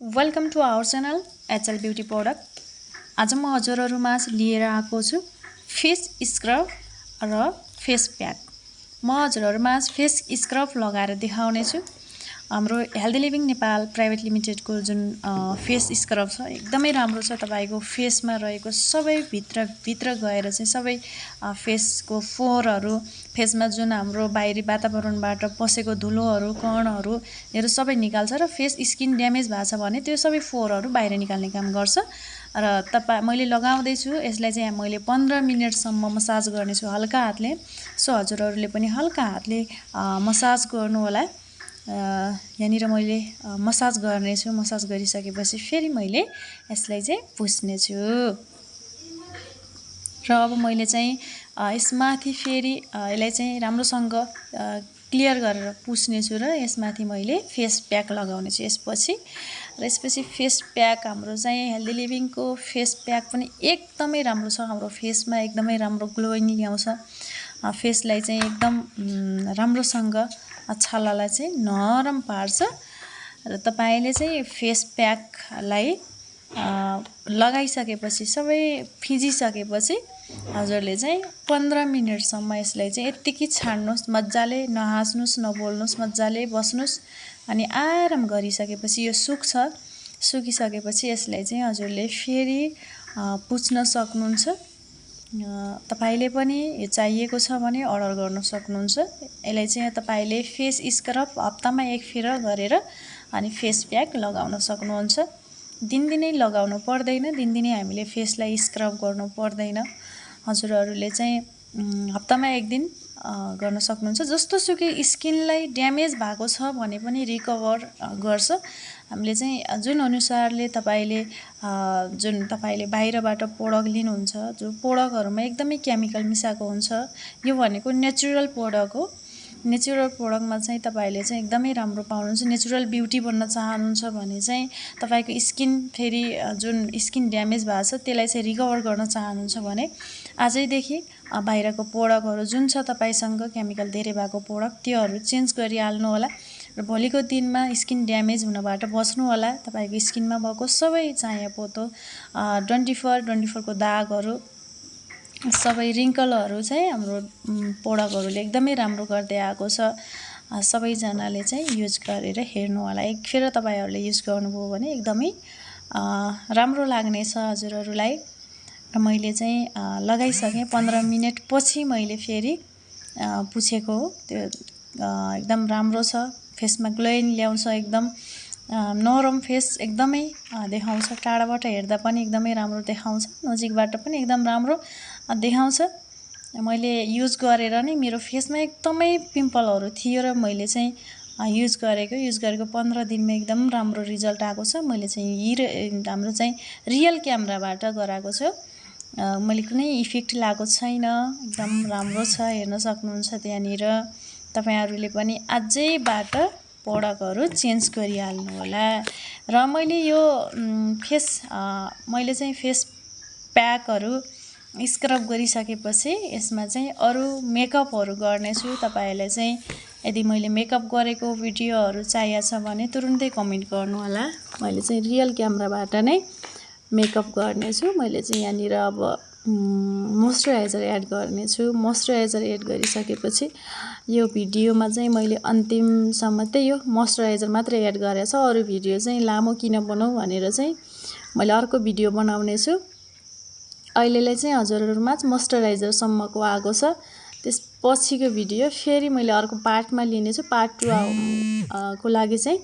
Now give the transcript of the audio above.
Welcome to our channel HL beauty product. आज म हजुरहरुमाझ लिएर आएको छु फेस स्क्रब र फेस प्याक। म हजुरहरुमाझ फेस स्क्रब लगाएर देखाउने छु। हाम्रो healthy living Nepal private limited को जुन फेस स्क्रब छ एकदमै राम्रो छ। तपाईको फेसमा रहेको सबै भित्र गएर चाहिँ सबै फेसको फोरहरु, फेसमा जुन हाम्रो बाहिरी वातावरणबाट पसेको धुलोहरु, कणहरुहरु सबै निकाल्छ र फेस स्किन ड्यामेज भएको छ भने त्यो सबै फोरहरु बाहिर निकाल्ने काम गर्छ। र मैले लगाउँदै छु यसलाई चाहिँ मैले 15 मिनेटसम्म मसाज गर्ने छु हल्का हातले। सो हजुरहरुले पनि हल्का हातले मसाज गर्नु होला। यहाँनिर मैले मसाज गर्ने छु। मसाज गरिसकेपछि फेरि मैले यसलाई चाहिँ पुस्ने छु। र अब मैले चाहिँ यसमाथि फेरि यसलाई चाहिँ राम्रोसँग क्लियर गरेर पुस्ने छु र यसमाथि मैले फेस प्याक लगाउने छु यसपछि फेस प्याक हाम्रो चाहिँ हेल्दी लिभिङ को फेस प्याक पनि एकदमै राम्रो छ। हाम्रो फेसमा एकदमै राम्रो ग्लोइङ ल्याउँछ। फेसलाई चाहिँ एकदम राम्रोसँग छालालाई चाहिँ नरम पार्छ। र तपाईले चाहिँ फेस प्याकलाई लगाइसकेपछि सबै फिजिसकेपछि हजुरले चाहिँ 15 मिनेटसम्म यसलाई चाहिँ यतिकै छाड्नुस्, मज्जाले नहाँस्नुस्, नबोल्नुस्, मज्जाले बस्नुस् अनि आराम गरिसकेपछि यो सुकिसकेपछि यसलाई चाहिँ हजुरले फेरि पुछ्न सक्नुहुन्छ। तपाईले पनि यो चाहिएको छ भने अर्डर गर्न सक्नुहुन्छ। यसलाई चाहिँ तपाईले फेस स्क्रब हप्तामा एक फेर गरेर अनि फेस प्याक लगाउन सक्नुहुन्छ। दिनदिनै लगाउनु पर्दैन, दिनदिनै हामीले फेसलाई स्क्रब गर्नु पर्दैन। हजुरहरुले चाहिँ हप्तामा एक दिन गर्न सक्नुहुन्छ। जस्तो सुकै स्किनलाई ड्यामेज भएको छ भने पनि रिकभर गर्छ। हामीले चाहिँ जुन अनुसारले तपाईले बाहिरबाट प्रोडक्ट लिनुहुन्छ, जो प्रोडक्टहरुमा एकदमै केमिकल मिसाएको हुन्छ। यो भनेको नेचुरल प्रोडक्ट हो। नेचुरल प्रोडक्टमा चाहिँ तपाईले चाहिँ एकदमै राम्रो पाउनुहुन्छ। नेचुरल ब्युटी बन्न चाहनुहुन्छ भने चाहिँ तपाईको स्किन फेरि जुन स्किन ड्यामेज भएको छ त्यसलाई चाहिँ रिकभर गर्न चाहनुहुन्छ भने आजैदेखि बाहिरको प्रोडक्टहरु जुन छ तपाईसँग केमिकल धेरै भएको प्रोडक्ट त्योहरु चेन्ज गरिहाल्नु होला र भोलिको दिनमा स्किन ड्यामेज हुनबाट बच्नु होला। तपाईको स्किनमा भएको सबै चायापोतो, डन्डिफर को दागहरु, सबै रिंकलहरु चाहिँ हाम्रो प्रोडक्टहरुले एकदमै राम्रो गर्दै आएको छ। सबै जनाले चाहिँ युज गरेर हेर्नु होला। एक फेर तपाईहरुले युज गर्नुभयो भने एकदमै राम्रो लाग्ने छ हजुरहरुलाई। र मैले चाहिँ लगाइसके 15 मिनेट पछि मैले फेरि पुछेको हो। त्यो एकदम राम्रो छ। फेसमा ग्लोइङ ल्याउँछ। एकदम नरम फेस एकदमै देखाउँछ। टाढाबाट हेर्दा पनि एकदमै राम्रो देखाउँछ, नजिकबाट पनि एकदम राम्रो देखाउँछ। मैले युज गरेर नै मेरो फेसमा एकदमै पिम्पलहरु थियो र मैले चाहिँ युज गरेको 15 दिनमा एकदम राम्रो रिजल्ट आएको छ। मैले चाहिँ हाम्रो चाहिँ रियल क्यामेराबाट गराएको छु। मैले कुनै इफेक्ट लागेको छैन। एकदम राम्रो छ, हेर्न सक्नुहुन्छ त्यहाँनिर। तपाईहरुले पनि आजैबाट प्रोडक्टहरु चेन्ज गरिहाल्नु होला। र मैले यो मैले चाहिँ फेस प्याकहरु स्क्रब गरिसकेपछि यसमा चाहिँ अरु मेकअपहरु गर्ने छु। तपाईहरुले चाहिँ यदि मैले मेकअप गरेको भिडियोहरु चाहिएको छ भने तुरुन्तै कमेन्ट गर्नु होला। मैले चाहिँ रियल क्यामेराबाट नै मेकअप गर्ने छु। मैले चाहिँ यहाँनिर अब मोइस्चराइजर एड गर्ने छु। मोइस्चराइजर एड गरिसकेपछि यो भिडियोमा चाहिँ मैले अन्तिमसम्म त्यही हो मोइस्चराइजर मात्रै एड गरेको छ। अरु भिडियो चाहिँ लामो किन बनाऊ भनेर चाहिँ मैले अर्को भिडियो बनाउने छु। अहिलेलाई चाहिँ हजुरहरुमा मोइस्चराइजर सम्मको आएको छ। त्यसपछिको भिडियो फेरि मैले अर्को पार्टमा लिने छु। पार्ट 2 को लागि चाहिँ